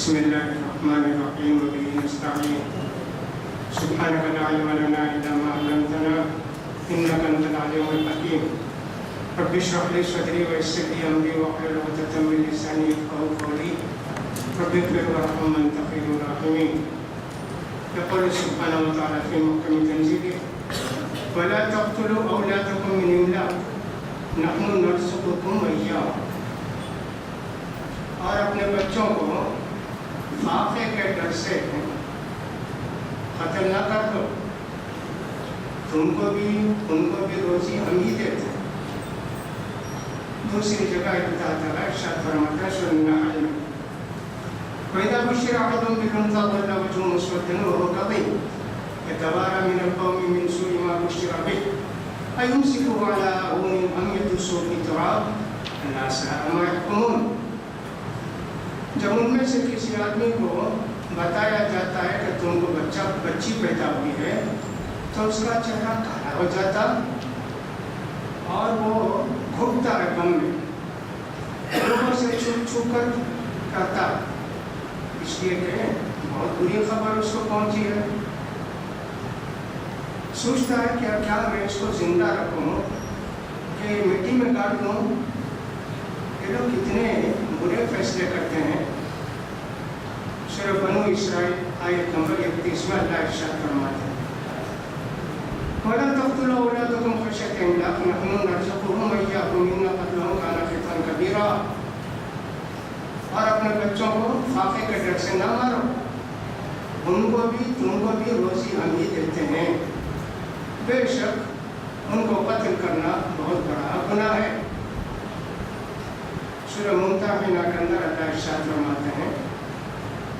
بسم الله الرحمن الرحيم وبه نستعين سبحانك لا علم لنا إلا ما علمتنا إنك أنت العليم الحكيم رب اشرح لي صدري ويسر لي أمري واحلل عقدة من لساني يفقهوا قولي رب اغفر وارحم أنت خير الراحمين. يقول سبحانه وتعالى في محكم تنزيله ولا تقتلوا أولادكم من إملاق نحن نرزقكم وإياهم. اور اپنے بچوں کو فاقے کے ڈر سے قتل نہ کر دو، ان کو بھی روزی ہم ہی دیتے ہیں. دوسری جگہ اللہ تعالیٰ ارشاد فرماتا ہے سورۃ النحل میں وَإِذَا بُشِّرَ أَحَدُهُم بِالْأُنثَىٰ ظَلَّ وَجْهُهُ مُسْوَدًّا وَهُوَ كَظِيمٌ يَتَوَارَىٰ مِنَ الْقَوْمِ مِنْ سُوءِ مَا بُشِّرَ بِهِ أَيُمْسِكُهُ عَلَىٰ هُونٍ أَمْ يَدُسُّهُ فِي التُّرَابِ أَلَا سَاءَ مَا يَحْكُمُونَ. جب ان میں سے کسی آدمی کو بتایا جاتا ہے کہ تم کو بچی پیدا ہوئی ہے تو اس کا چہرہ کالا ہو جاتا اور وہ گھٹتا ہے غم میں، لوگوں سے چھپ چھپ کر کرتا، اس لیے کہ بہت بری خبر اس کو پہنچی ہے. سوچتا ہے کہ کیا میں اس کو زندہ رکھوں کہ مٹی میں گاڑ دوں. یہ لوگ کتنے برے فیصلے کرتے ہیں. سورۃ بنو اسرائیل آیت نمبر 31 میں اللہ ارشاد فرماتے ہیں وَلَا تَقْتُلُوا أَوْلَادَكُمْ خَشْيَةَ إِمْلَاقٍ نَحْنُ نَرْزُقُهُمْ وَإِيَّاكُمْ إِنَّ قَتْلَهُمْ كَانَ خِطْئًا كَبِيرًا. اور اپنے بچوں کو فاقے کے ڈر سے نہ مارو، ان کو بھی تم کو بھی روزی ہم ہی دیتے ہیں. بے شک ان کو قتل کرنا بہت بڑا گناہ ہے. سورہ ممتحنہ کے اندر اللہ ارشاد فرماتے ہیں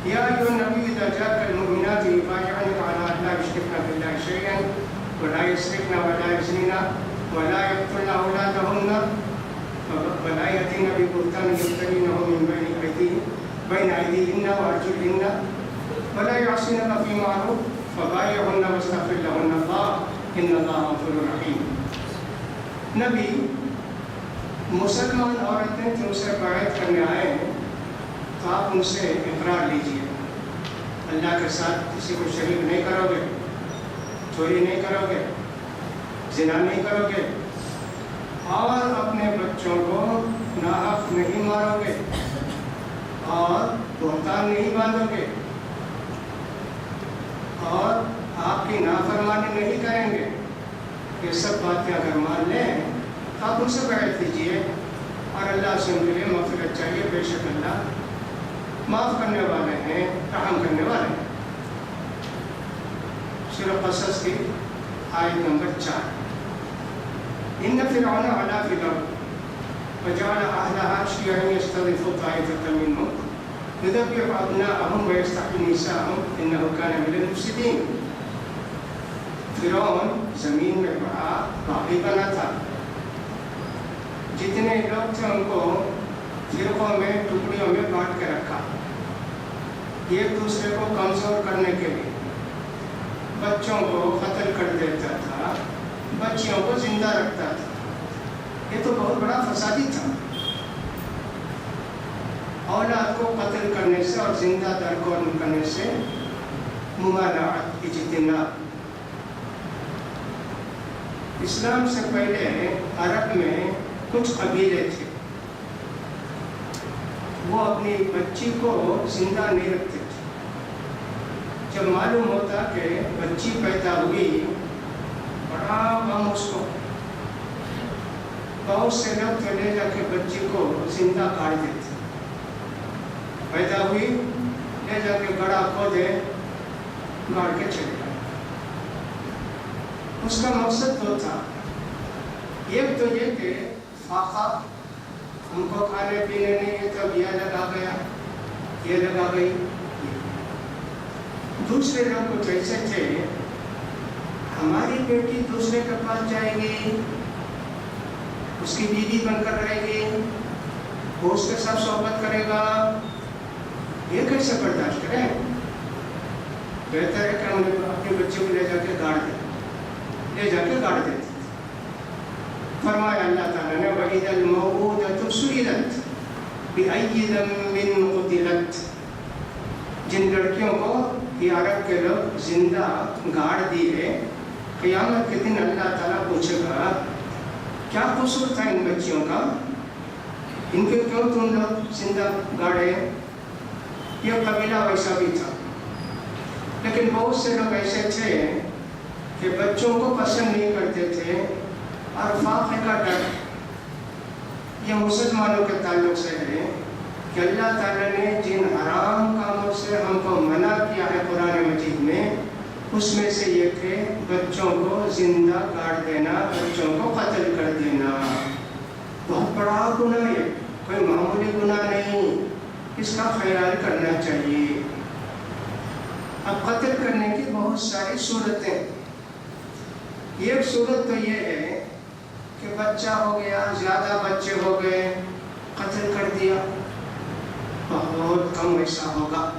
یا ایھا النبی اذا جاءک المؤمنات یبایعنک علی ان لا یشرکن باللہ شیئا ولا یسرقن ولا یزنین ولا یقتلن اولادهن ولا یأتین ببہتان یفترینہ من بین ایدیہن وارجلہن ولا یعصینک فی معروف فبایعہن واستغفر لہن اللہ ان اللہ غفور رحیم. نبی مسلمان عورتیں تم سے بیعت کرنے آئے ہیں تو آپ ان سے اقرار لیجیے، اللہ کے ساتھ کسی کو شریک نہیں کرو گے، چوری نہیں کرو گے، زنا نہیں کرو گے، اور اپنے بچوں کو ناحق نہیں مارو گے اور بہتان نہیں باندھو گے اور آپ کی نافرمانی نہیں کریں گے. یہ سب باتیں اگر مان لیں آپ ان سے بیعت کیجیے اور اللہ سے ان کے لیے مغفرت چاہیے. بے شک اللہ معاف کرنے والے ہیں، رحم کرنے والے ہیں. سورۃ قصص کی آیت نمبر 4 ان فرعون علا فی الارض وجعل اہلہا شیعا یستضعف طائفۃ منہم یذبح ابناءہم ویستحیی نساءہم انہ کان من المفسدین. فرعون زمین میں بڑا باغی بنا تھا. جتنے لوگ تھے ان کو فرقوں میں ٹکڑیوں میں بانٹ کے رکھا ایک دوسرے کو کمزور کرنے کے لیے. بچوں کو قتل کر دیتا تھا، بچیوں کو زندہ رکھتا تھا. یہ تو بہت بڑا فسادی تھا. اولاد کو قتل کرنے سے اور زندہ درگور کرنے سے ممانعت، اجتناب. اسلام سے پہلے عرب میں کچھ قبیلے تھے، وہ اپنی بچی کو زندہ نہیں رکھتے تھے. جب معلوم ہوتا کہ بچی پیدا ہوئی بڑا غم اس کو، بہت سے لوگ تو لے جا کے بچی کو زندہ کاٹ دیتے. پیدا ہوئی لے جا کے گڑھا کھودے گاڑ کے چلے گئے. اس کا مقصد تو تھا ایک تو یہ کہ فاقہ ہم کو کھانے پینے نہیں ہے تب یہ لگا گیا، یہ لگا گئی. دوسرے لوگ کچھ ایسے تھے ہماری بیٹی دوسرے کے پاس جائے گی، اس کی بیوی بن کر رہے گی، وہ اس کے ساتھ صحبت کرے گا، یہ کیسے برداشت کریں؟ بہتر ہے کہ ہم نے اپنے بچے کو لے جا کے گاڑ دیتے. فرمایا اللہ تعالیٰ نے وَإِذَا الْمَوْءُودَةُ سُئِلَتْ بِأَيِّ ذَنبٍ قُتِلَتْ جن لڑکیوں کو یہ عرب کے لوگ زندہ گاڑ دیے، قیامت کے دن اللہ تعالیٰ پوچھے گا کیا قصور تھا ان بچیوں کا، ان کے کیوں تم لوگ زندہ گاڑے؟ یہ قبیلہ ویسا بھی تھا، لیکن بہت سے لوگ ایسے تھے کہ بچوں کو پسند نہیں کرتے تھے، اور فاقے کا ڈر یہ مسلمانوں کے تعلق سے ہے کہ اللہ تعالیٰ نے جن حرام کاموں سے ہم کو منع کیا ہے قرآن مجید میں، اس میں سے یہ کہ بچوں کو زندہ گاڑ دینا، بچوں کو قتل کر دینا بہت بڑا گناہ ہے، کوئی معمولی گناہ نہیں، اس کا خیال کرنا چاہیے۔ اب قتل کرنے کی بہت ساری صورتیں، ایک صورت تو یہ ہے کہ بچہ ہو گیا، زیادہ بچے ہو گئے، قتل کر دیا، بہت کم ایسا ہوگا۔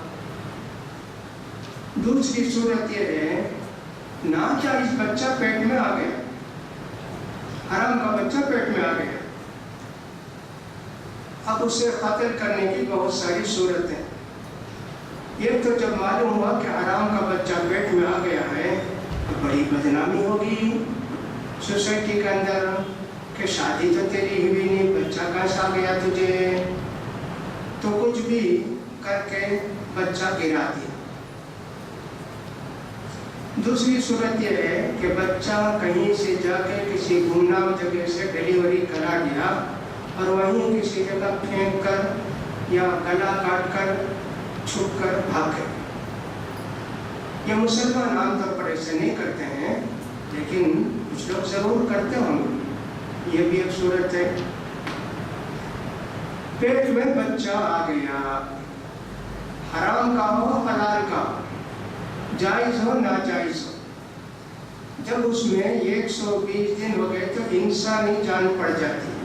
دوسری صورت یہ ہے ناجائز بچہ پیٹ میں آ گیا، حرام کا بچہ پیٹ میں آ گیا، اب اسے قتل کرنے کی بہت ساری صورتیں۔ یہ تو جب معلوم ہوا کہ حرام کا بچہ پیٹ میں آ گیا ہے تو بڑی بدنامی ہوگی سوسائٹی کے اندر کہ شادی تو تیری ہوئی نہیں، بچہ کیسا آ گیا تجھے، تو کچھ بھی کر کے بچہ گرا دیا۔ دوسری صورت یہ ہے کہ بچہ کہیں سے جا کے کسی گمنام جگہ سے ڈیلیوری کرا دیا اور وہیں کسی جگہ پھینک کر یا گلا کاٹ کر چھپ کر بھاگ گئے۔ یہ مسلمان عام طور پر ایسے نہیں کرتے ہیں، لیکن کچھ لوگ ضرور کرتے ہوں گے، یہ بھی ایک صورت ہے۔ پیٹ میں بچہ آ گیا، حرام کا ہو حلال کا، جائز ہو ناجائز ہو، جب اس میں 120 دن ہو گئے تو انسانی جان پڑ جاتی ہے۔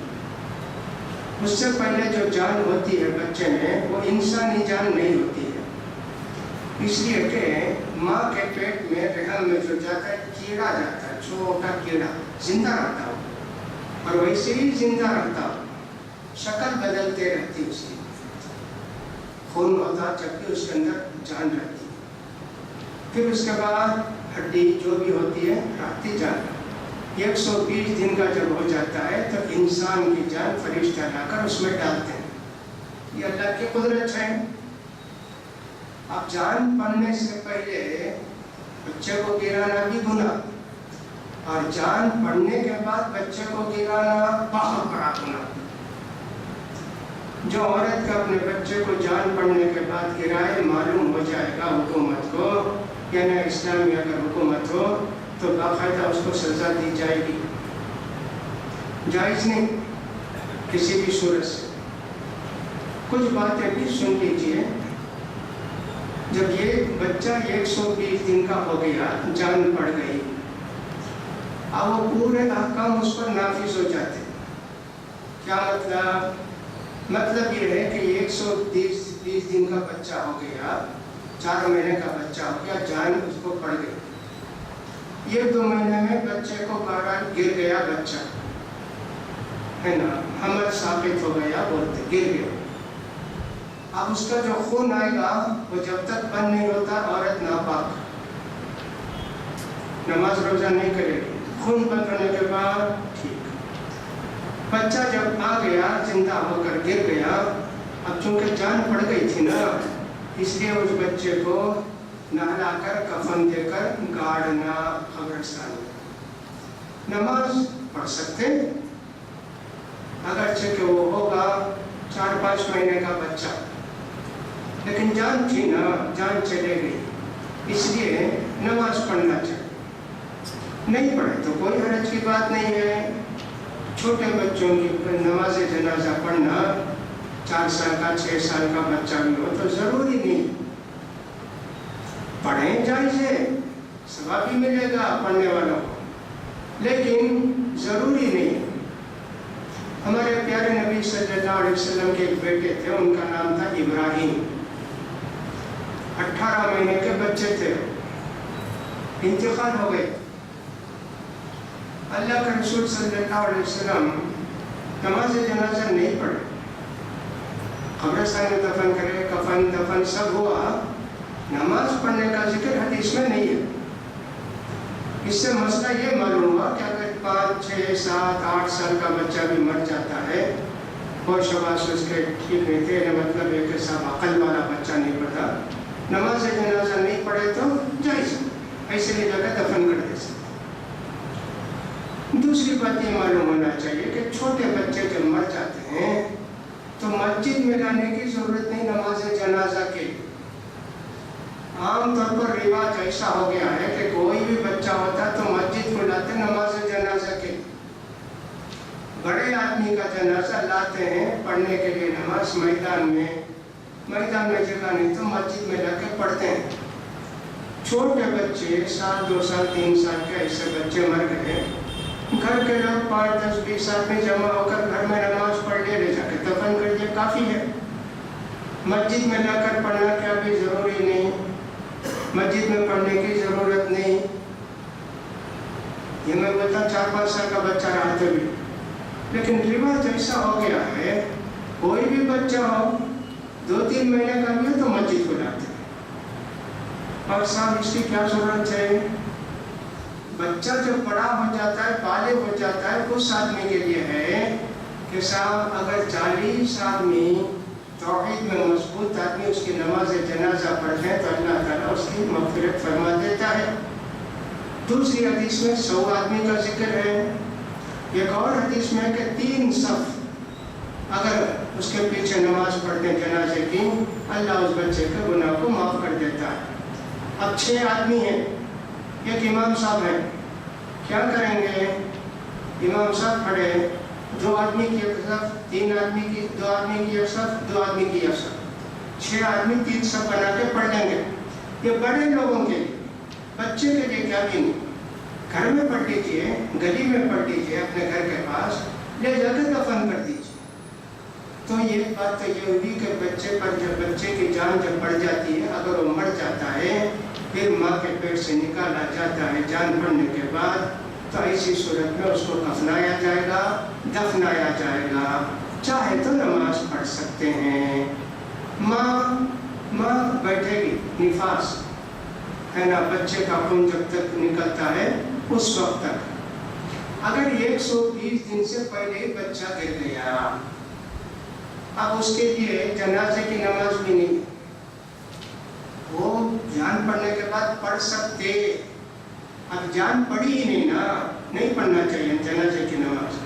اس سے پہلے جو جان ہوتی ہے بچے میں وہ انسانی جان نہیں ہوتی ہے، اس لیے کہ ماں کے پیٹ میں رحم میں جو جاتا ہے کیڑا جاتا ہے، چھوٹا کیڑا زندہ رہتا ہو، اور ویسے ہی زندہ رہتا ہو، شکل بدلتے رہتی، اس کی خون ہوتا جب بھی اس کے اندر جان رہتی، پھر اس کے بعد ہڈی جو بھی ہوتی ہے رہتی جان۔ 120 دن کا جب ہو جاتا ہے تو انسان کی جان فرشتہ لا کر اس میں ڈالتے ہیں، یہ اللہ کی قدرت ہے۔ اب جان پڑنے سے پہلے بچے کو گرانا بھی گناہ، اور جان پڑنے کے بعد بچے کو گرانا بہت بڑا گناہ۔ جو عورت کا اپنے بچے کو جان پڑنے کے بعد گرائے، معلوم ہو جائے گا حکومت کو، یعنی اسلامی اگر حکومت ہو تو باقاعدہ اس کو سزا دی جائے گی، جائز نہیں کسی بھی صورت سے۔ کچھ باتیں بھی سن لیجیے، جب یہ بچہ 120 دن کا ہو گیا، جان پڑ گئی، اب وہ پورے احکام اس پر نافذ ہو جاتے۔ کیا مطلب یہ ہے کہ 120 دن کا بچہ ہو گیا، 4 مہینے کا بچہ ہو گیا، جان اس کو پڑ گئی، یہ 2 مہینے میں بچے کو بہرحال گر گیا بچہ ہے نا، حمل ثابت ہو گیا، بولتے گر گیا۔ اب اس کا جو خون آئے گا وہ جب تک بند نہیں ہوتا عورت ناپاک، نماز روزہ نہیں کرے گی، خون بند ہونے کے بعد ٹھیک۔ بچہ جب آ گیا، زندہ ہو کر گر گیا، اب چونکہ جان پڑ گئی تھی نا، اس لیے اس بچے کو نہلا کر کفن دے کر گاڑنا قبرستان میں۔ نماز پڑھ سکتے اگرچہ کہ وہ ہوگا 4-5 مہینے کا بچہ، لیکن جان تھی نا، جان چلے گئی، اس لیے نماز پڑھنا چاہیے۔ نہیں پڑھے تو کوئی حرج کی بات نہیں ہے۔ چھوٹے بچوں کی نماز جنازہ پڑھنا، 4 سال کا 6 سال کا بچہ بھی ہو تو ضروری نہیں، پڑھیں جائز ہے، ثواب بھی ملے گا پڑھنے والوں کو، لیکن ضروری نہیں۔ ہمارے پیارے نبی صلی اللہ علیہ وسلم کے ایک بیٹے تھے، ان کا نام تھا ابراہیم، 18 مہینے کے بچے تھے، انتقال ہو گئے۔ اللہ کے رسول صلی اللہ علیہ وسلم نماز جنازہ نہیں پڑھے، قبرستان میں دفن کرے، کفن دفن سب ہوا، نماز پڑھنے کا ذکر حدیث میں نہیں ہے۔ اس سے مسئلہ یہ معلوم ہوا کہ اگر 5 6 7 8 سال کا بچہ بھی مر جاتا ہے اور شباش اس کے ٹھیک نہیں تھے، مطلب ہے کہ صاحب عقل والا بچہ نہیں پڑھا، نماز جنازہ نہیں پڑھے تو جائز ایسے ہی جگہ دفن کر دے سکتے۔ دوسری بات یہ معلوم ہونا چاہیے کہ چھوٹے بچے جب مر جاتے ہیں تو مسجد میں لانے کی ضرورت نہیں نماز جنازہ کے۔ عام طور پر رواج ایسا ہو گیا ہے کہ کوئی بھی بچہ ہوتا تو مسجد کو لاتے نماز جنازہ کے۔ بڑے آدمی کا جنازہ لاتے ہیں پڑھنے کے لیے نماز میدان میں جگہ نہیں تو مسجد میں لا کے پڑھتے ہیں۔ چھوٹے بچے 1 2 سال 3 سال کے ایسے بچے مر گئے، گھر کے لوگ 5 10 20 آدمی جمع ہو کر گھر میں نماز پڑھ لے جا کے دفن کر دیا، کافی ہے۔ مسجد میں لا کر پڑھنا کیا بھی ضروری نہیں، مسجد میں پڑھنے کی ضرورت نہیں۔ یہ میں بولتا 4 5 سال کا بچہ رہا تو بھی، لیکن رواج ایسا ہو گیا ہے کوئی بھی بچہ ہو 2 3 مہینے کا بھی تو مسجد کو لاتے ہیں۔ اور صاحب اس کی کیا ضرورت ہے؟ بچہ جب بڑا ہو جاتا ہے بالغ ہو جاتا ہے اس آدمی کے لیے ہے کہ صاحب اگر 40 آدمی توحید میں مضبوط آدمی اس کی نماز جنازہ پڑھتے ہیں تو اللہ تعالیٰ اس کی مغفرت فرما دیتا ہے۔ دوسری حدیث میں 100 آدمی کا ذکر ہے۔ ایک اور حدیث میں ہے کہ 3 صف اگر اس کے پیچھے نماز پڑھتے ہیں جنازے کی، اللہ اس بچے کے گناہ کو معاف کر دیتا ہے۔ اب 6 آدمی ہیں، ایک امام صاحب ہے، کیا کریں گے؟ امام صاحب کھڑے، 2 آدمی کی ایک صف، 3 آدمی کی 2 آدمی کی ایک صف، 2 آدمی کی ایک صف، 6 آدمی 3 صف بنا کے پڑھ لیں گے۔ یہ بڑے لوگوں کے لیے، بچے کے لیے کیا بھی نہیں۔ گھر میں پڑھ لیجیے، گلی میں پڑھ لیجیے، اپنے گھر کے پاس لے جا کے دفن کر دیجیے۔ تو یہ بات تو یہ ہوئی کہ بچے پر جب بچے کی جان جب پڑ جاتی ہے، اگر وہ مر جاتا ہے پھر ماں کے پیٹ سے نکالا جاتا ہے جان پڑنے کے بعد، تو ایسی صورت میں اس کو دفنایا جائے گا، دفنایا جائے گا۔ چاہے تو نماز پڑھ سکتے ہیں، ماں بیٹھے گی، نفاس ہے نا، بچے کا خون جب تک نکلتا ہے اس وقت تک۔ اگر 120 دن سے پہلے ہی بچہ گر گیا، اب اس کے لیے جنازے کی نماز بھی نہیں، وہ جان پڑنے کے بعد پڑھ سکتے، اب جان پڑی ہی نہیں نا، نہیں پڑھنا چاہیے جنازے کی نماز۔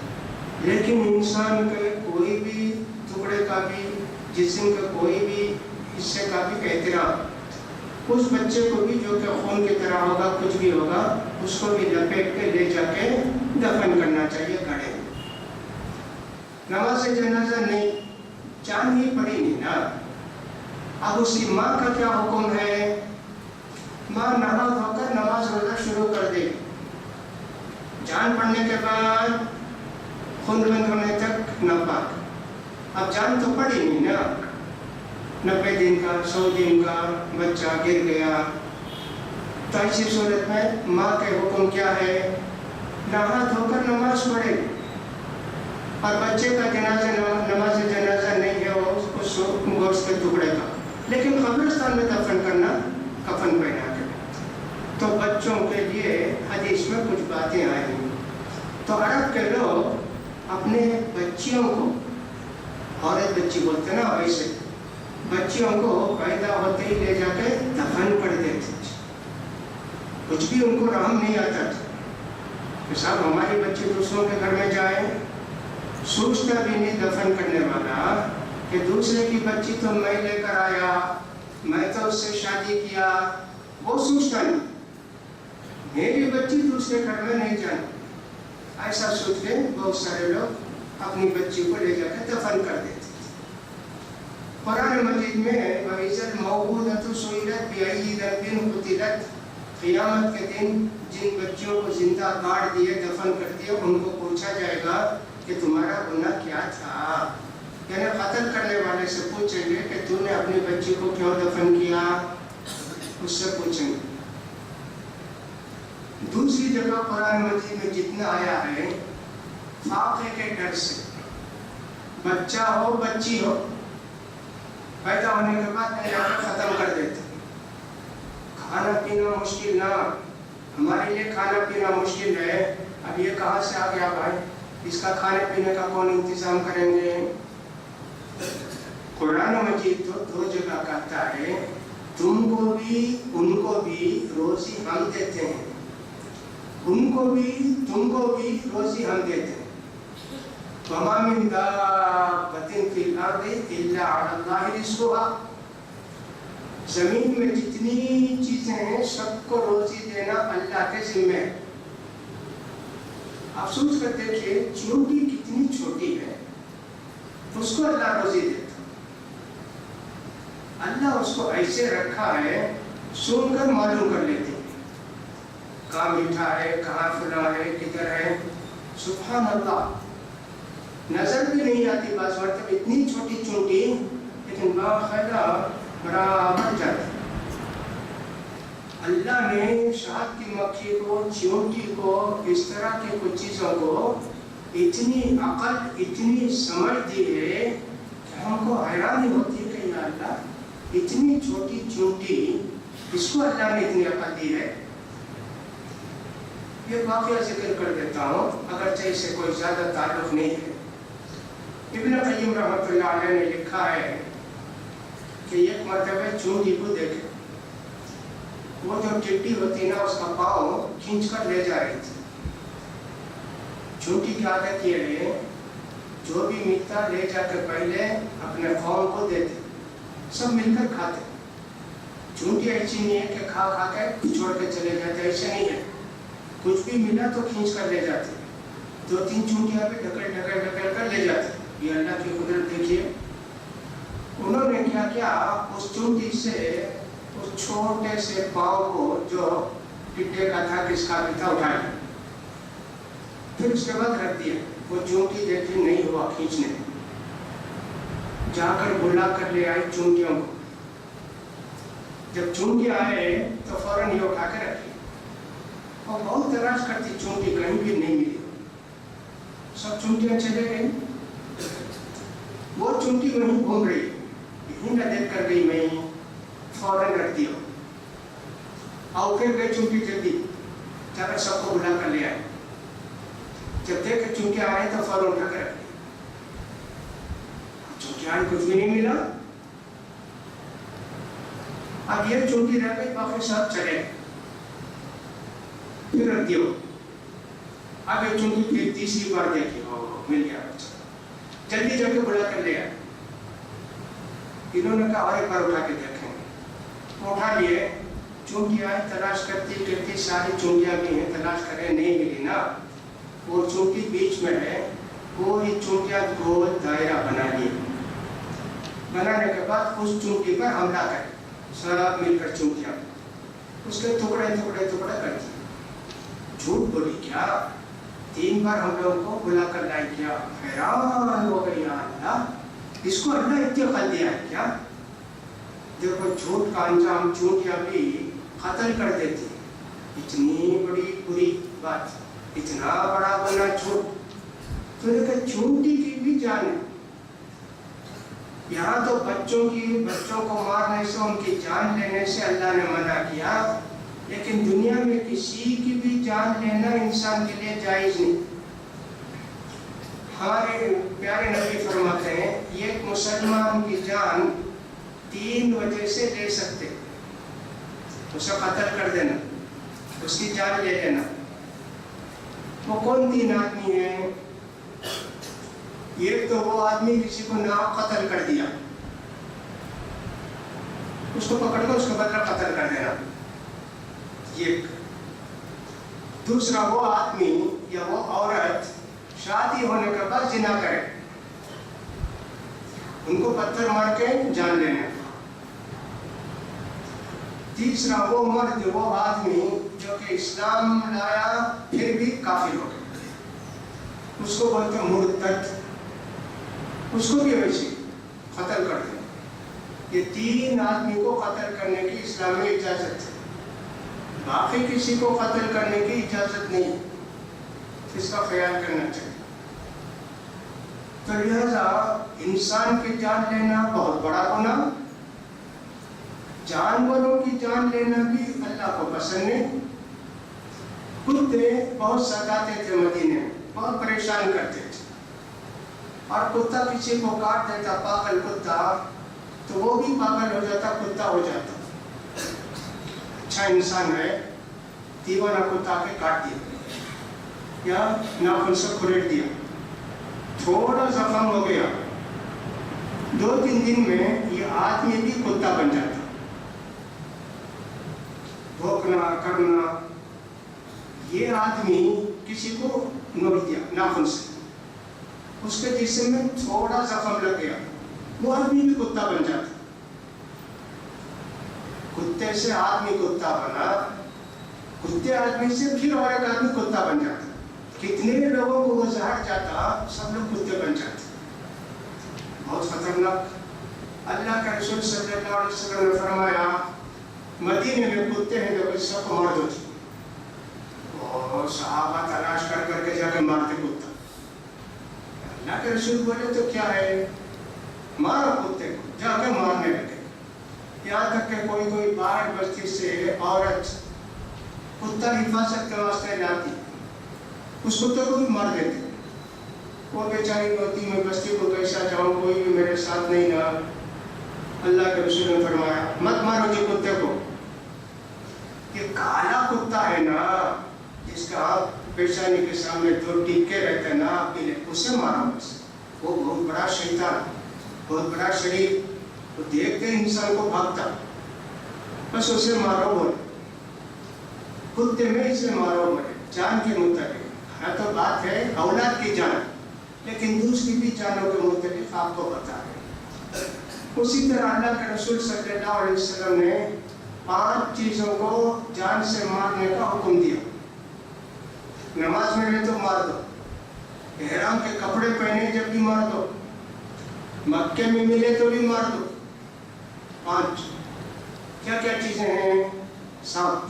لیکن انسان کے کوئی بھی ٹکڑے کا بھی، جسم کے کوئی بھی حصے کا بھی احترام، اس بچے کو بھی جو کہ خون کی طرح ہوگا، کچھ بھی ہوگا، اس کو بھی لپیٹ کے لے جا کے دفن کرنا چاہیے گھڑے۔ نماز جنازہ نہیں، جان ہی پڑی نہیں نا۔ اب اس کی ماں کا کیا حکم ہے؟ ماں نہا دھو کر نماز روزہ شروع کر دے، جان پڑنے کے بعد خون بند ہونے تک ناپاک۔ اب جان تو پڑی نہیں نا، 90 دن کا 100 دن کا بچہ گر گیا، تو ایسی صورت میں ماں کے حکم کیا ہے؟ نہا دھو کر نماز پڑھے، اور بچے کا نماز جنازہ نہیں ہے وہ اس گوشت کے ٹکڑے کا، لیکن قبرستان میں دفن کرنا کفن پہنا کے۔ تو بچوں کے لیے حدیث میں کچھ باتیں آئی، تو عرب کے لوگ اپنے بچیوں کو، عورت بچی بولتے نا، ویسے بچیوں کو پیدا ہوتے ہی لے جا کے دفن کر دیتے تھے۔ کچھ بھی ان کو رحم نہیں آتا تھا کہ صاحب ہماری بچی دوسروں کے گھر میں جائے، سوچتا بھی نہیں دفن کرنے والا کہ دوسرے کی بچی تو میں لے کر آیا، میں تو اس سے شادی کیا، وہ سوچتا نہیں میری بچی دوسرے گھر میں نہیں جائے۔ ایسا سوچ کے بہت سارے لوگ اپنی بچی کو لے جا کے دفن کر دیتے۔ قرآن مجید میں وَإِذَا الْمَوْءُودَةُ سُئِلَتْ بِأَيِّ ذَنبٍ قُتِلَتْ، قیامت کے دن جن بچیوں کو زندہ گاڑ دیے، دفن کر دیے، ان کو پوچھا جائے گا کہ تمہارا گناہ کیا تھا، یعنی قتل کرنے والے سے پوچھیں گے کہ تو نے اپنی بچی کو کیوں دفن کیا، اس سے پوچھیں گے۔ دوسری جگہ قرآن مجید میں جتنا آیا ہے، فاقے کے ڈر سے، بچہ ہو بچی ہو، پیدا ہونے کے بعد ختم کر دیتے، کھانا پینا مشکل نہ، ہمارے لیے کھانا پینا مشکل ہے، اب یہ کہاں سے آ گیا بھائی، اس کا کھانے پینے کا کون انتظام کریں گے؟ قرآن مجید تو 2 جگہ کہتا ہے تم کو بھی ان کو بھی روزی ہم دیتے ہیں، ان کو بھی تم کو بھی روزی ہم دیتے ہیں۔ وَمَا مِن دَابَّةٍ فِي الْأَرْضِ إِلَّا عَلَى اللَّهِ رِزْقُهَا، زمین میں جتنی چیزیں ہیں سب کو روزی دینا اللہ کے ذمہ ہے۔ آپ سوچ کر دیکھیے چونٹی کتنی چھوٹی ہے، اس کو اللہ روزی دیتا، اللہ اس کو ایسے رکھا ہے، سن کر معلوم کر لیتے ہیں کہاں میٹھا ہے، کہاں فلاں ہے، کدھر ہے، سبحان اللہ، نظر بھی نہیں آتی بعض مرتبہ اتنی چھوٹی چونٹی، لیکن باخبر برابر جاتی۔ اللہ نے شہد کی مکھی کو، چیونٹی کو، اس طرح کی کچھ چیزوں کو اتنی عقل، اتنی سمجھ دی ہے کہ ہم کو حیرانی ہوتی ہے کہ یا اللہ اتنی چھوٹی چونٹی، اس کو اللہ نے اتنی عقل دی ہے۔ یہ واقعہ ذکر کر دیتا ہوں، اگرچہ اس سے کوئی زیادہ تعلق نہیں ہے۔ ابن قیم رحمۃ اللہ علیہ نے لکھا ہے کہ ایک مرتبہ چونٹی کو دیکھے، وہ جو ٹڈی ہوتی نا اس کا پاؤں کھینچ کر لے جا رہی تھی۔ چونٹی کی عادت یہ ہے جو بھی ملتا لے جا کے پہلے اپنے قوم کو دیتے، سب مل کر کھاتے۔ چونٹی ایسی نہیں ہے کہ کھا کھا کے چھوڑ کے چلے جاتے، ایسے نہیں ہے، کچھ بھی ملا تو کھینچ کر لے جاتے، 2-3 چونٹیاں بھی ڈھکل کر لے جاتے۔ یہ اللہ کی قدرت دیکھیے، انہوں نے کیا کیا، اس چونٹی سے اس چھوٹے سے پاؤں کو جو ٹڈے کا تھا، کس کا بھی تھا، اٹھایا، پھر اس کے بعد رکھ دیا۔ وہ چونٹی دیکھی نہیں ہوا کھینچنے، جا کر بلا کر لے آئی چونٹیوں کو۔ جب چونٹی آئے تو فوراً یہ اٹھا کے رکھی، اور بہت تلاش کرتی، چونٹی کہیں بھی نہیں ملی، سب چونٹیاں چلے گئی، وہ چونٹی وہیں گھوم رہی، یہیں نہ دیکھ کر گئی، میں فوراً رکھ دیا، اور پھر گئی چونٹی جلدی جا کر سب کو بلا کر لے آئے۔ جب دیکھ چونٹیاں آئے تو فوراً اٹھا کر رکھ دیا، چونٹیاں آئے کچھ بھی نہیں ملا، اب یہ چونٹی رہ گئی، باقی سب چلے گئے، پھر رکھ دیا۔ اب یہ چونٹی پھر تیسری بار دیکھی، مل گیا، جلدی جا کے بلا کر لے آئے۔ انہوں نے کہا اور ایک بار اٹھا کے دیکھیں گے، اٹھا لیے، چونٹیاں تلاش کرتی ساری چونٹیاں بھی ہیں، تلاش کرے نہیں ملی نا، وہ چونٹی بیچ میں ہے، پوری چونٹیاں گول دائرہ بنا لیے، بنانے کے بعد اس چونٹی پر حملہ کرے، سب مل کر چونٹیاں اس کے ٹکڑے ٹکڑے ٹکڑے کر دیے۔ جھوٹ بولی کیا، 3 بار ہم لوگوں کو بلا کر لائی کیا، حیران ہو گئی، یا اللہ اس کو اللہ اتنے خل دیا ہے کیا؟ دیکھو جھوٹ کا انجام چونٹیاں بھی قتل کر دیتی، اتنی بڑی بری بات، اتنا بڑا بنا جھوٹ، تو دیکھا چونٹی کی بھی جان ہے۔ یہاں تو بچوں کو مارنے سے، ان کی جان لینے سے اللہ نے منع کیا، لیکن دنیا میں کسی کی بھی جان لینا انسان کے لیے جائز نہیں۔ ہمارے پیارے نبی فرماتے ہیں یہ مسلمان کی جان 3 وجہ سے لے سکتے، اسے قتل کر دینا، اس کی جان لے لینا۔ وہ کون 3 آدمی ہیں؟ ایک تو وہ آدمی کسی کو ناحق قتل کر دیا، اس کو پکڑ کر اس کا بدلہ قتل کر دینا، ایک۔ دوسرا وہ آدمی یا وہ عورت شادی ہونے کے بعد زنا کرے، ان کو پتھر مار کے جان لینا۔ تیسرا وہ مرد، وہ آدمی جو کہ اسلام لایا پھر بھی کافر ہو گیا، اس کو بولتے ہیں مرتد، اس کو بھی ویسے قتل کر دیں۔ یہ 3 آدمی کو قتل کرنے کی اسلام میں اجازت ہے، باقی کسی کو قتل کرنے کی اجازت نہیں، اس کا خیال کرنا چاہیے۔ تو لہذا انسان کی جان لینا بہت بڑا گناہ، جانوروں کی جان لینا بھی اللہ کو پسند نہیں. کتے بہت ستاتے تھے مدینے میں, بہت پریشان کرتے تھے, اور کتا کسی کو کاٹ دیتا, پاگل کتا, تو وہ بھی پاگل ہو جاتا, کتا ہو جاتا. اچھا انسان ہے, دیوانہ کتا کے کاٹ دیا یا ناخن سے کھریٹ دیا, تھوڑا زخم ہو گیا, 2-3 دن میں یہ آدمی بھی کتا بن جاتا. بھوکنا کرنا, یہ آدمی کسی کو نوچ دیا ناخن سے, اس کے جسم میں تھوڑا زخم لگ گیا, وہ آدمی بھی کتا بن جاتا. کتے سے آدمی کتا بنا, کتے آدمی سے پھر اور ایک آدمی کتا بن جاتا. کتنے لوگوں کو وہ زہر جاتا, سب لوگ کتے بن جاتے. بہت خطرناک. اللہ کے رسول صلی اللہ علیہ وسلم نے فرمایا مدینے میں کتے ہیں جو سب کو مار دو تھے, اور صحابہ تلاش کر کر کے جا کے مارتے کتا. اللہ کے رسول بولے تو کیا ہے, مارو کتے کو, جا کے مارنے لگے. یہاں تک کہ کوئی باہر بستی سے عورت کتا حفاظت کے واسطے لاتی, اس کتے کو بھی مار دیتے. وہ بیچاری ہوتی میں بستی کو کیسا جاؤں, کوئی بھی میرے ساتھ نہیں نا. اللہ کے رسول نے فرمایا مت مارو جی کتے کو. یہ کالا کتا ہے نا, جس کا آپ پیشانی کے سامنے 2 ٹکے رہتے ہیں نا آپ کے لیے, اسے مارو بس. وہ بہت بڑا شیطان, بہت بڑا شریر, وہ دیکھتے انسان کو بھاگتا, بس اسے مارو بولے. کتے میں اسے مارو بولے, جان کے متعلق. ہاں تو بات ہے اولاد کی جان, لیکن دوسری بھی جانوں کے متعلق آپ کو پتا ہے. اسی طرح اللہ کے رسول صلی اللہ علیہ وسلم نے 5 چیزوں کو جان سے مارنے کا حکم دیا. نماز میں رہے تو مار دو, احرام کے کپڑے پہنے جب بھی مار دو, مکے میں ملے تو بھی مار دو. 5 کیا کیا چیزیں ہیں؟ سانپ,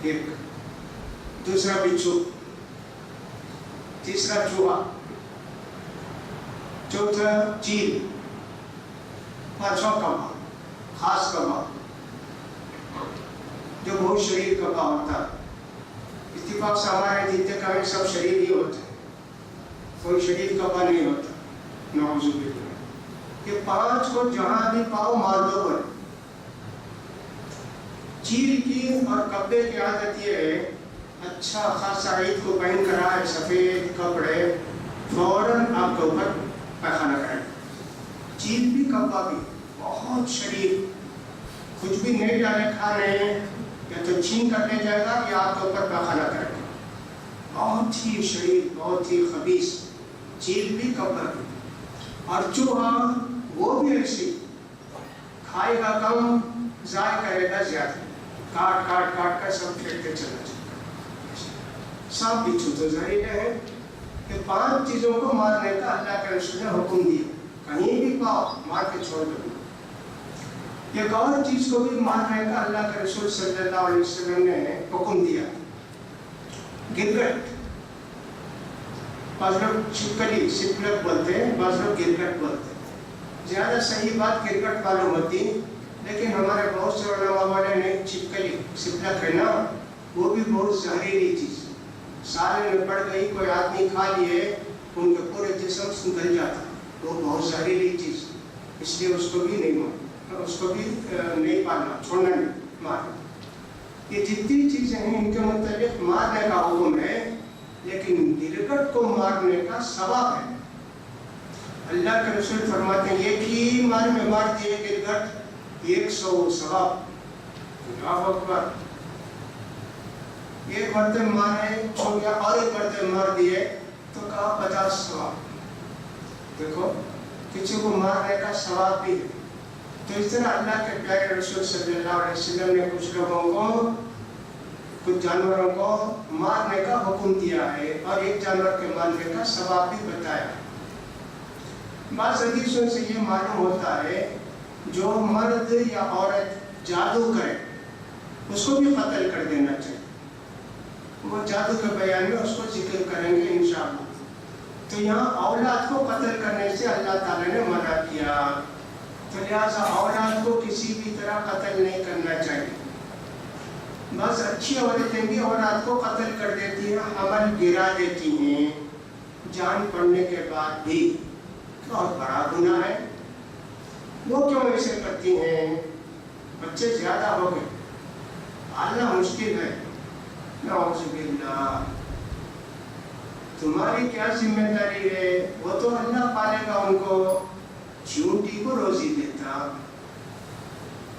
ایک, دوسرا بچھو, تیسرا چوہا, چوتھا چیل, 5واں کبا, خاص کبا جو بہت شریر کبا ہوتا ہے. اتفاق سے ہمارے جتنے کبے سب شریر ہی ہوتے ہیں, کوئی شریر کبا نہیں ہوتا. نعوذ باللہ. یہ 5 کو جہاں بھی پاؤ مار دو بولے. چیل کی اور کبے کی عادت یہ ہے, اچھا خاصا عید کو پہن کر آئے سفید کپڑے, فوراً آپ کے اوپر پیخانہ کریں. چیل بھی کبا بھی بہت شریر, کچھ بھی نہیں ڈالے کھانے, یا تو چھین کر لے جائے گا یا آپ کے اوپر پیخانہ کرے گا. بہت ہی شریر, بہت ہی خبیث. چیل بھی کبا بھی. اور چوہا وہ بھی ایسی, کھائے گا کم, ضائع کرے گا زیادہ, کاٹ کاٹ کاٹ کر سب پھینکتے چلا جائے. سانپ بچھو تو زہریلے ہیں. کہ 5 چیزوں کو مارنے کا اللہ کے رسول نے حکم دیا, کہیں بھی پاؤ مار کے چھوڑ دو. ایک اور چیز کو بھی مارنے کا اللہ کے رسول صلی اللہ علیہ وسلم نے حکم دیا, گرگٹ. بعض لوگ چھپکلی سپلک بولتے ہیں, بعض لوگ گرگٹ بولتے ہیں. زیادہ صحیح بات گرگٹ معلوم ہوتی, لیکن ہمارے بہت سے علماء والے نے چھپکلی سپلک ہے نا, وہ بھی بہت زہریلی چیز. سالے میں پڑ گئی, کوئی آدمی کھا لیے, ان کے پورے جسم سنگل جاتا, وہ بہت زہریلی چیز. اس لیے اس کو بھی نہیں مارنا, اس کو بھی نہیں پالنا, چھوڑنا نہیں, مارنا. یہ جتنی چیزیں ہیں ان کے متعلق مارنے کا حکم ہے, لیکن گرگٹ کو مارنے کا ثواب ہے. اللہ کے رسول فرماتے ہیں ایک ہی مار میں مار دیے گرگٹ, 100 ثواب. اللہ اکبر. ایک مرتبہ مارے چھوڑ گیا, اور ایک مرتبہ مار دیے تو کہا 50 ثواب. دیکھو کسی کو مارنے کا ثواب بھی ہے. تو اس طرح اللہ کے پیارے رسول صلی اللہ علیہ وسلم نے کچھ لوگوں کو, کچھ جانوروں کو مارنے کا حکم دیا ہے, اور ایک جانور کے مارنے کا ثواب بھی بتایا. بعض حدیثوں سے یہ معلوم ہوتا ہے جو مرد یا عورت جادو کرے اس کو بھی قتل کر دینا چاہیے. وہ جادو کے بیان میں اس کو ذکر کریں گے انشاءاللہ. تو یہاں اولاد کو قتل کرنے سے اللہ تعالیٰ نے منع کیا. تو لہٰذا اولاد کو کسی بھی طرح قتل نہیں کرنا چاہیے. بس اچھی عورتیں بھی اولاد کو قتل کر دیتی ہیں، حمل گرا دیتی ہیں جان پڑنے کے بعد بھی. بہت بڑا گناہ ہے. وہ کیوں ایسے کرتی ہیں؟ بچے زیادہ ہو گئے، پالنا مشکل ہے. نعوذ باللہ. تمہاری کیا ذمہ داری ہے؟ وہ تو اللہ پالے گا ان کو. چیونٹی کو روزی دیتا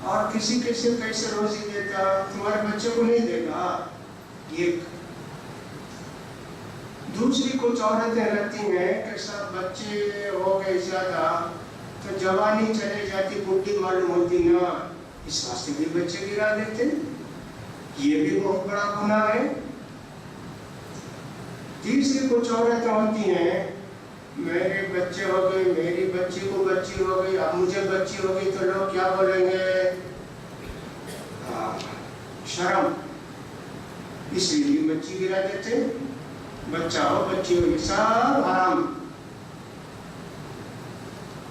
اور کسی کیسے روزی دیتا، تمہارے بچے کو نہیں دے گا. یہ دوسری کچھ عورتیں رہتی ہیں کہ سب بچے ہو گئے زیادہ تو جوانی چلے جاتی، بڈھی معلوم ہوتی نا، اس واسطے بھی بچے گرا دیتے. یہ بھی بہت بڑا گناہ ہے. تیسری کچھ عورتیں ہوتی ہیں، میرے بچے ہو گئے، میری بچی کو بچی ہو گئی، اب مجھے بچی ہو گئی تو لوگ کیا بولیں گے؟ شرم. اس لیے بچی گرا دیتے. بچہ ہو بچی ہو، یہ سب حرام.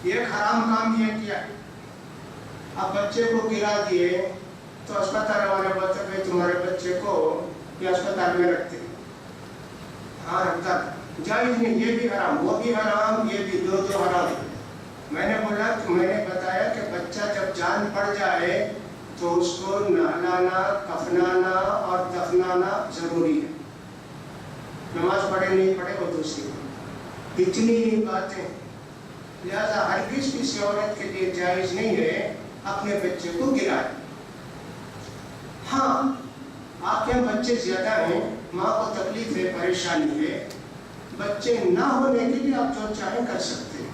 ایک حرام کام یہ کیا، اب بچے کو گرا دیے تو اسپتال والے بولتے ہیں تمہارے بچے کو یہ اسپتال میں رکھتے. ہاں رکھتا، جائز نہیں. یہ بھی حرام، وہ بھی حرام، یہ بھی دو حرام. میں نے بتایا کہ بچہ جب جان پڑ جائے تو اس کو نہلانا، کفنانا اور دفنانا ضروری ہے. نماز پڑھے نہیں پڑھے وہ دوسری بات. اتنی باتیں. لہذا ہرگز کسی عورت کے لیے جائز نہیں ہے اپنے بچے کو گرائے. ہاں آپ کے بچے زیادہ ہیں، ماں کو تکلیف ہے، پریشانی ہے، بچے نہ ہونے کے لیے آپ جو چاہیں کر سکتے ہیں.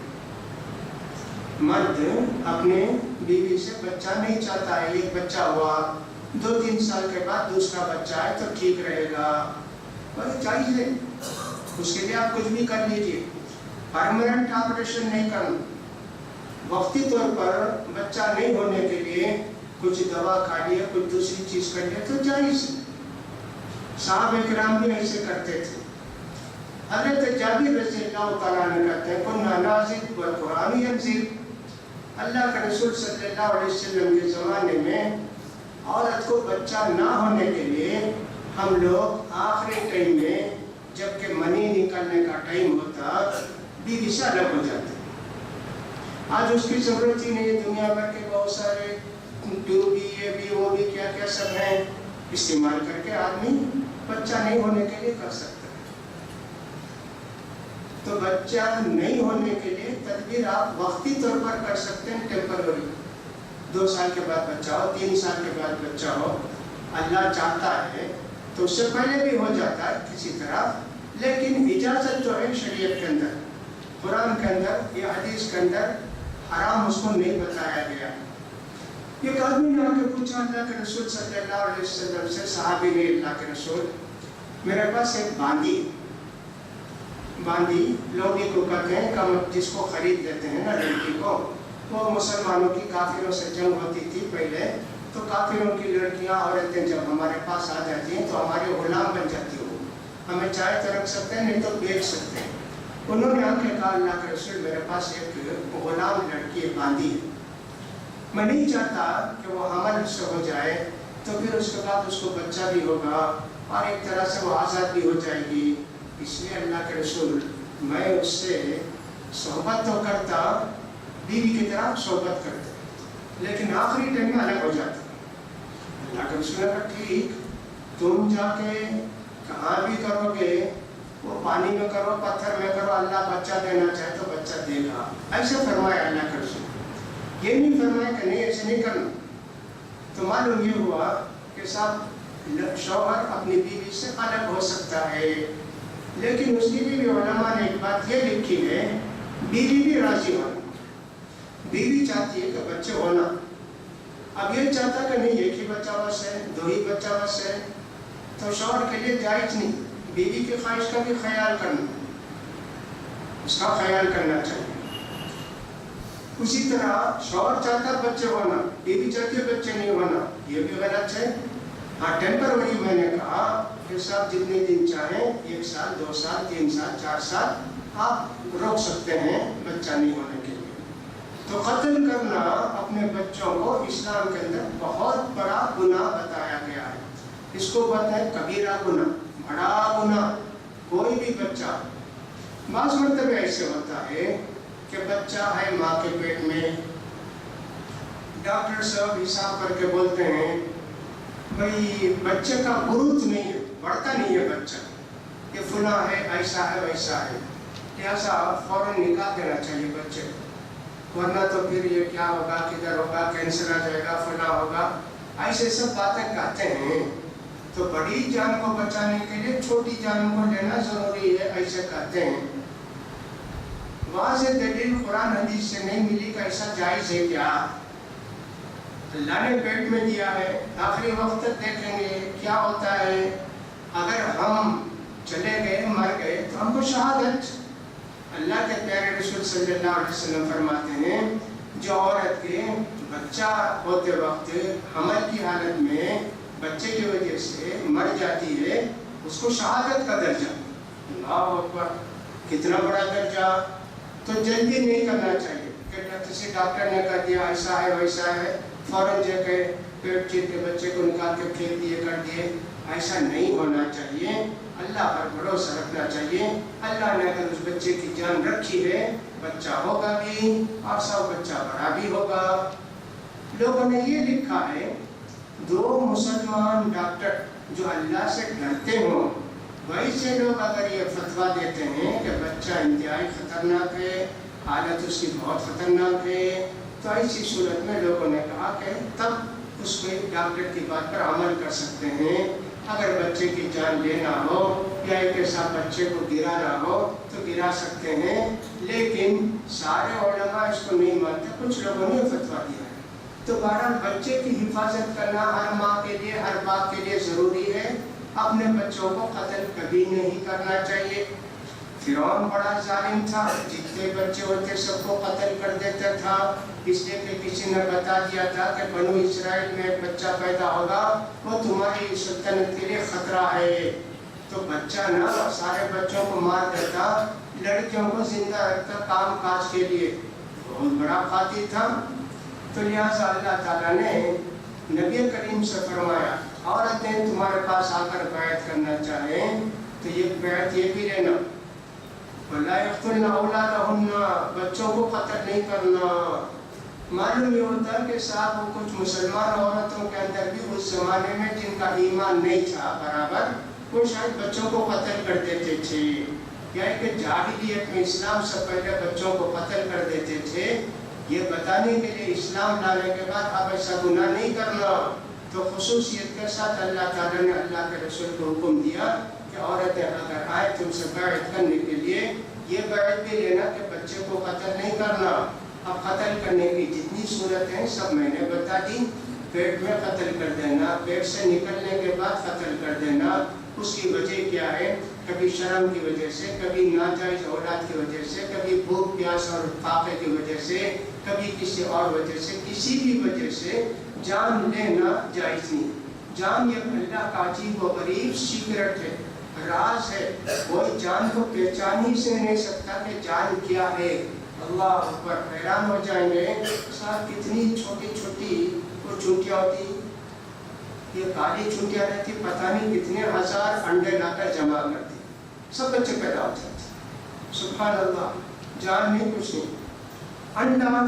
مرد اپنے بیوی سے بچہ نہیں چاہتا ہے، ایک بچہ ہوا، 2-3 سال کے بعد دوسرا بچہ ہے تو ٹھیک رہے گا، جائز ہے. اس کے لیے آپ کچھ بھی کر لیجیے. پرماننٹ آپریشن نہیں کرنا. وقتی طور پر بچہ نہیں ہونے کے لیے کچھ دوا کھا لیا، کچھ دوسری چیز کر لیا تو جائز. صحابہ کرام بھی ایسے کرتے تھے. حضرت جابر رضی اللہ تعالیٰ عنہ کہتے ہیں کنا نازل والقرآن ینزل. اللہ کے رسول صلی اللہ علیہ وسلم کے زمانے میں عورت کو بچہ نہ ہونے کے لیے ہم لوگ آخری ٹائم میں جب کہ منی نکلنے کا ٹائم ہوتا بیوی سے الگ ہو جاتے. آج اس کی ضرورت ہی نہیں ہے. دنیا بھر کے بہت سارے ٹیوب بھی، یہ بھی، وہ بھی، کیا کیا سب ہیں، استعمال کر کے آدمی بچہ نہیں ہونے کے لیے کر سکتا ہے. تو بچہ نہیں ہونے کے لیے تدبیر آپ وقتی طور پر کر سکتے ہیں، ٹیمپرری. 2 سال کے بعد بچہ ہو، 3 سال کے بعد بچہ ہو، اللہ چاہتا ہے تو اس سے پہلے بھی ہو جاتا ہے کسی طرح. لیکن اجازت جو ہے شریعت کے اندر، قرآن کے اندر یا حدیث کے اندر حرام اس کو نہیں بتایا گیا. ایک آدمی نے آ کے پوچھا اللہ کے رسول صلی اللہ علیہ وسلم سے، صحابی نے، اللہ کے رسول میرے پاس ایک باندی لوگی کو کہتے ہیں، جس کو خرید لیتے ہیں نا لڑکی کو. وہ مسلمانوں کی کافروں سے جنگ ہوتی تھی پہلے، تو کافروں کی لڑکیاں عورتیں جب ہمارے پاس آ جاتی ہیں تو ہمارے غلام بن جاتی ہوں. ہمیں چاہے تو رکھ سکتے ہیں، نہیں تو بیچ سکتے ہیں. انہوں نے آ کے کہا اللہ کے رسول میرے پاس ایک غلام لڑکی باندھی ہے، میں نہیں چاہتا کہ وہ حمل سے ہو جائے تو پھر اس کے بعد اس کو بچہ بھی ہوگا اور ایک طرح سے وہ آزاد بھی ہو جائے گی. اس لیے اللہ کے رسول میں اس سے صحبت تو کرتا، بیوی کی طرح صحبت کرتا، لیکن آخری ٹائم میں الگ ہو جاتا. اللہ کے رسول نے کہا ٹھیک، تم جا کے کہاں بھی کرو گے، وہ پانی میں کرو، پتھر میں کرو، اللہ بچہ دینا چاہے تو بچہ دے گا. ایسے فرمایا اللہ کے رسول. یہ نہیں فرمایا کہ نہیں ایسے نہیں کرنا. تو معلوم یہ ہوا کہ صاحب شوہر اپنی بیوی سے الگ ہو سکتا ہے، لیکن اس کی بھی علماء نے ایک بات یہ لکھی ہے، بیوی بھی راضی ہونا. بیوی چاہتی ہے کہ بچے ہونا. اب یہ چاہتا کہ نہیں ایک ہی بچہ بس ہے، 2 ہی بچہ بس ہے، تو شوہر کے لیے جائز نہیں. بیوی کی خواہش کا بھی خیال کرنا، اس کا خیال کرنا چاہیے. اسی طرح شوہر چاہتا ہے بچے ہونا، بیوی چاہتی ہے بچے نہیں ہونا، یہ بھی غلط ہے. ہاں ٹیمپروری میں نے کہا کہ صاحب جتنے دن چاہیں، 1 سال، 2 سال، 3 سال، 4 سال آپ روک سکتے ہیں بچہ نہیں ہونے کے لیے. تو قتل کرنا اپنے بچوں کو اسلام کے اندر بہت بڑا گناہ بتایا گیا ہے. اس کو کہتے ہیں کبیرہ گناہ، بڑا گناہ. کوئی بھی بچہ، بعض مرتبہ ایسے ہوتا ہے کہ بچہ ہے ماں کے پیٹ میں، ڈاکٹر صاحب حساب کر کے بولتے ہیں بھئی بچے کا گروتھ نہیں ہے، بڑھتا نہیں ہے بچہ، یہ فلاں ہے، ایسا ہے، ویسا ہے، لہٰذا فوراً نکال دینا چاہیے بچے کو، ورنہ تو پھر یہ کیا ہوگا، کدھر ہوگا، کینسر آ جائے گا، فلاں ہوگا، ایسے سب باتیں کہتے ہیں. تو بڑی جان کو بچانے کے لیے چھوٹی جان کو لینا ضروری ہے، ایسے کہتے ہیں. واضح دلیل قرآن حدیث سے نہیں ملی کہ ایسا جائز ہے کیا. اللہ نے پیٹ میں دیا ہے، آخری وقت تک دیکھیں گے کیا ہوتا ہے. اگر ہم چلے گئے، مر گئے تو ہم کو شہادت. اللہ کے پیارے رسول صلی اللہ علیہ وسلم فرماتے ہیں جو عورت کے بچہ ہوتے وقت حمل کی حالت میں بچے کی وجہ سے مر جاتی ہے، اس کو شہادت کا درجہ. اللہ اکبر، کتنا بڑا درجہ. تو جلدی نہیں کرنا چاہیے کہ کسی ڈاکٹر نے کہہ دیا ایسا ہے ویسا ہے، فوراً جا کے پیٹ چیر کے بچے کو نکال کے پھینک دیے، کر دیے. ایسا نہیں ہونا چاہیے. اللہ پر بھروسہ رکھنا چاہیے. اللہ نے اگر اس بچے کی جان رکھی ہے، بچہ ہوگا بھی اور سب بچہ بڑا بھی ہوگا. لوگوں نے یہ لکھا ہے 2 مسلمان ڈاکٹر جو اللہ سے ڈرتے ہوں، ویسے لوگ اگر یہ فتویٰ دیتے ہیں کہ بچہ انتہائی خطرناک ہے، حالت اس کی بہت خطرناک ہے، تو ایسی صورت میں لوگوں نے کہا کہ تب اس کے ڈاکٹر کی بات پر عمل کر سکتے ہیں. اگر بچے کی جان لینا ہو یا ایک ایسا بچے کو گرانا ہو تو گرا سکتے ہیں. لیکن سارے علماء اس کو نہیں مانتے، کچھ لوگوں نے فتویٰ دیا ہے. تو بہرحال بچے کی حفاظت کرنا ہر ماں کے لیے، ہر باپ کے لیے ضروری ہے. اپنے بچوں کو قتل کبھی نہیں کرنا چاہیے. فرعون بڑا ظالم تھا، جتنے بچے ہوتے سب کو قتل کر دیتا تھا، اس لیے کہ کسی نے بتا دیا تھا کہ بنو اسرائیل میں ایک بچہ پیدا ہوگا، وہ تمہاری سلطنت کے لیے خطرہ ہے. تو بچہ نہ سارے بچوں کو مار دیتا، لڑکیوں کو زندہ رکھتا کام کاج کے لیے. بہت بڑا قاتل تھا. تو لہٰذا اللہ تعالیٰ نے نبی کریم سے فرمایا عورتیں تمہارے پاس آ کر بیعت کرنا چاہیں تو یہ بیعت یہ بھی لینا، وَلَا يَقْتُلْنَ أَوْلَادَهُنَّ، بچوں کو قتل نہیں کرنا. معلوم یہ ہوتا ہے کہ صاحب وہ کچھ مسلمان عورتوں کے اندر بھی اس زمانے میں جن کا ایمان نہیں تھا برابر، وہ شاید بچوں کو قتل کر دیتے تھے، یا کہ جاہلیت میں اسلام سے پہلے بچوں کو قتل کر دیتے تھے. یہ بتانے کے لیے اسلام لانے کے بعد اب ایسا گناہ نہیں کرنا. تو خصوصیت کے ساتھ اللہ تعالیٰ نے اللہ کے رسول کو حکم دیا کہ عورتیں اگر آئے تم سے بیعت کرنے کے لیے، یہ بیعت بھی لینا کہ بچے کو قتل نہیں کرنا. اب قتل کرنے کی جتنی صورتیں سب میں نے بتا دی. پیٹ میں قتل کر دینا، پیٹ سے نکلنے کے بعد قتل کر دینا. اس کی وجہ کیا ہے؟ کبھی شرم کی وجہ سے، کبھی ناجائز اولاد کی وجہ سے، کبھی بھوک پیاس اور فاقے کی وجہ سے، کبھی کسی اور وجہ سے، کسی بھی وجہ سے جان لینا جائز نہیں. جان یہ اللہ کا عجیب و غریب سیکرٹ ہے، راز ہے. کوئی جان کو پہچان ہی سے نہیں سکتا کہ جان کیا ہے. اللہ اکبر، حیران ہو جائیں گے صاحب کتنی چھوٹی چھوٹی وہ چونٹیاں ہوتی، یہ کالی چونٹیاں رہتی، پتہ نہیں کتنے ہزار انڈے لا کر جمع کرتی، سب بچے پیدا ہو جاتے. سبحان اللہ، جان نہیں، کچھ نہیں. انڈا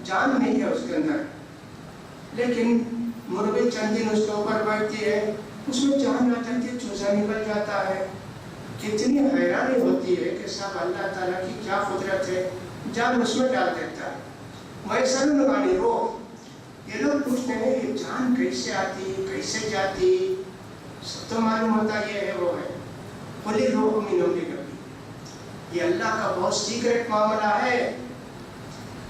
جان نہیں ہے اس کے اندر، لیکن مرغی چند دن اس کے اوپر بیٹھتی ہے، اس میں جان آ جاتی ہے، چوزا نکل جاتا ہے. کتنی حیرانی ہوتی ہے کہ صاحب اللہ تعالیٰ کی کیا قدرت ہے، جان اس میں ڈال دیتا ہے. ویسا نگانی روح، یہ لوگ پوچھتے ہیں یہ جان کیسے آتی، کیسے جاتی؟ سب تو معلوم ہوتا یہ ہے وہ ہے. قُلِ الرُّوحُ مِنْ أَمْرِ رَبِّي، یہ اللہ کا بہت سیکرٹ معاملہ ہے.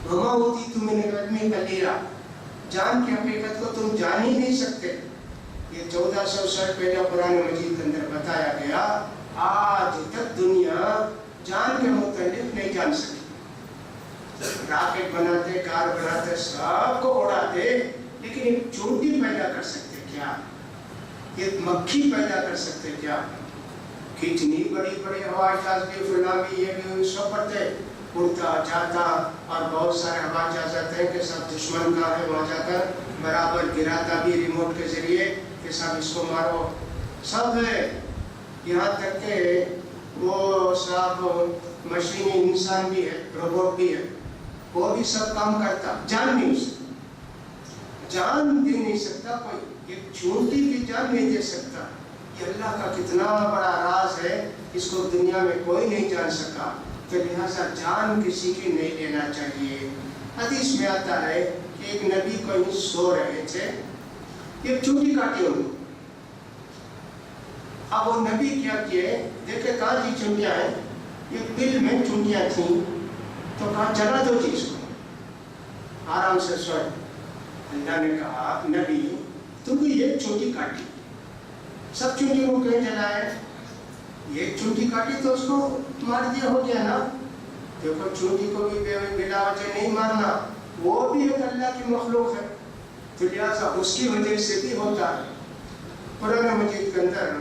وَمَا أُوتِيتُم مِّنَ الْعِلْمِ قَلِيلًا، جان کی حقیقت کو تم جان ہی نہیں سکتے. یہ 1400 سال پہلے قرآن مجید کے اندر بتایا گیا. آج تک دنیا جان کے متعلق نہیں جان سکی. راکٹ بناتے، کار بناتے، سب کو اڑاتے، لیکن ایک چونٹی پیدا کر سکتے کیا؟ ایک مکھی پیدا کر سکتے کیا؟ کتنی بڑی بڑی ہوائی جہاز بھی، فلاں بھی، یہ بھی سب پڑھتے، اڑتا جاتا، اور بہت سارے ہوائی جہاز ہیں کہ سب دشمن کا ہے، وہاں جا کر برابر گراتا بھی ریموٹ کے ذریعے کہ سب اس کو مارو، سب ہے۔ یہاں تک کہ وہ سب مشینی انسان بھی ہے، روبوٹ بھی ہے، وہ بھی سب کام کرتا، جان نہیں سکتا، جان دے نہیں سکتا، کوئی ایک چھوٹی بھی جان نہیں دے سکتا۔ یہ اللہ کا کتنا بڑا راز ہے، اس کو دنیا میں کوئی نہیں جان سکا، تو لہٰذا جان کسی کی نہیں لینا چاہیے۔ حدیث میں آتا ہے کہ ایک نبی کو سو رہے تھے، ایک چونٹی کاٹی انہوں، اب وہ نبی کیا کیے، دیکھے کہاں جی چونٹیاں ہیں، ایک بل میں چونٹیاں تھیں، تو کہا جلا دو چیز کو، آرام سے سوئے۔ اللہ نے کہا نبی تم کو ایک چونٹی کاٹی، سب چونٹی کو کہیں جلائے، ایک چونٹی کاٹی تو اس کو مار دیا، ہو گیا نا۔ دیکھو چونٹی کو بھی بلا وجہ نہیں مارنا، وہ بھی ایک اللہ کی مخلوق ہے، تو لہٰذا اس کی وجہ سے بھی ہوتا ہے۔ قرآن مجید کے اندر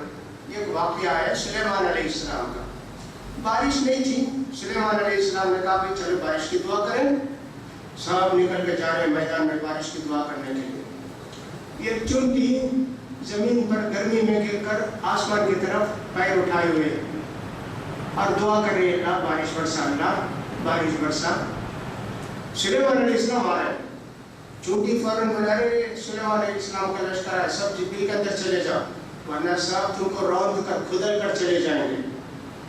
ایک واقعہ ہے سلیمان علیہ السلام کا، بارش نہیں تھی، سلیمان علیہ السلام نے کہا کہ چلو بارش کی دعا کریں، سب نکل کے جا رہے میدان میں بارش کی دعا کرنے کے لیے۔ یہ چونٹی زمین پر گرمی میں گر کر آسمان کی طرف پیر اٹھائے ہوئے اور دعا کر رہے، اللہ بارش برسا، اللہ بارش برسا۔ سلیمان علیہ السلام آ رہے، چونٹی فوراً بلائے، سلیمان علیہ السلام کا لشکر ہے، سب جبریل کے اندر چلے جاؤ ورنہ سب تم کو روند کر کھدل کر چلے جائیں گے۔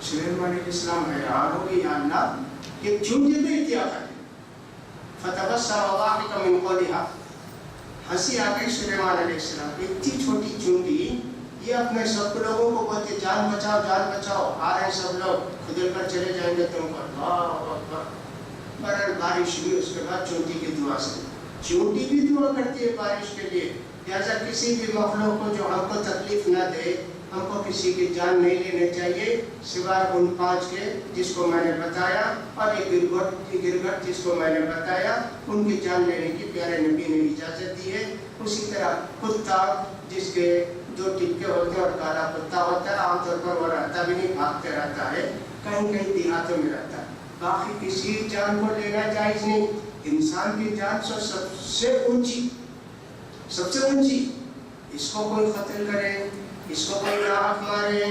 سلیمان علیہ السلام حیران ہو گئے، یا اللہ یہ چونٹی بھی کیا کرے؟ فتبسم ضاحكا من قولها، ہنسی آ گئی سلیمان علیہ السلام، اتنی چھوٹی چونٹی، یہ اپنے سب لوگوں کو بولتے جان بچاؤ جان بچاؤ، آ رہے ہیں سب لوگ، کھدل کر چلے جائیں گے تم کو۔ اللہ اکبر، برابر بارش ہوئی، اس کے بعد چونٹی کی دعا سے، چونٹی بھی دعا کرتی ہے بارش کے لیے۔ لہٰذا کسی بھی مخلوق کو جو ہم کو تکلیف نہ دے، ہم کو کسی کی جان نہیں لینے چاہیے سوائے ان 5 کے جس کو میں نے بتایا، اور ایک گرگٹ جس کو میں نے بتایا، ان کی جان لینے کی پیارے نبی نے اجازت دی ہے۔ اسی طرح کتا جس کے 2 ٹپکے ہوتے ہیں اور کالا کتا ہوتا ہے، عام طور پر وہ رہتا بھی نہیں، بھاگتے رہتا ہے، کہیں کہیں دیہاتوں میں رہتا ہے، باقی کسی جان کو لینا جائز نہیں۔ انسان کی جان سب سے اونچی، سب سے اونچی، اس کو کوئی قتل کرے، اس کو کوئی ناحق مارے،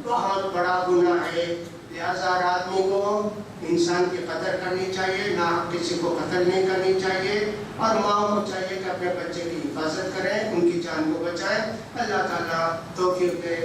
بہت بڑا گناہ ہے۔ لہٰذا ہر آدمی کو انسان کی قدر کرنی چاہیے، ناحق کسی کو قتل نہیں کرنی چاہیے، اور ماں کو چاہیے کہ اپنے بچے کی حفاظت کریں، ان کی جان کو بچائیں۔ اللہ تعالیٰ توفیق دے،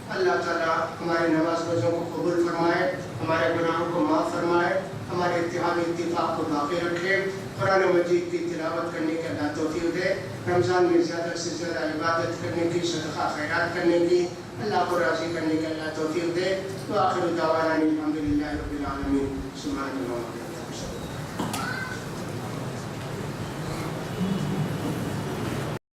اللہ تعالیٰ ہمارے نماز روزوں کو قبول فرمائے، ہمارے گناہوں کو معاف فرمائے، ہمارے اتحاد اتفاق کو باقی رکھے، قرآن مجید کی تلاوت کرنے کے اللہ توفیق دے، رمضان میں زیادہ سے زیادہ عبادت کرنے کی، صدقہ خیرات کرنے کی، اللہ کو راضی کرنے کے اللہ توفیق دے۔ وآخر دعوانا الحمد للہ رب العالمین، سبحان اللہ۔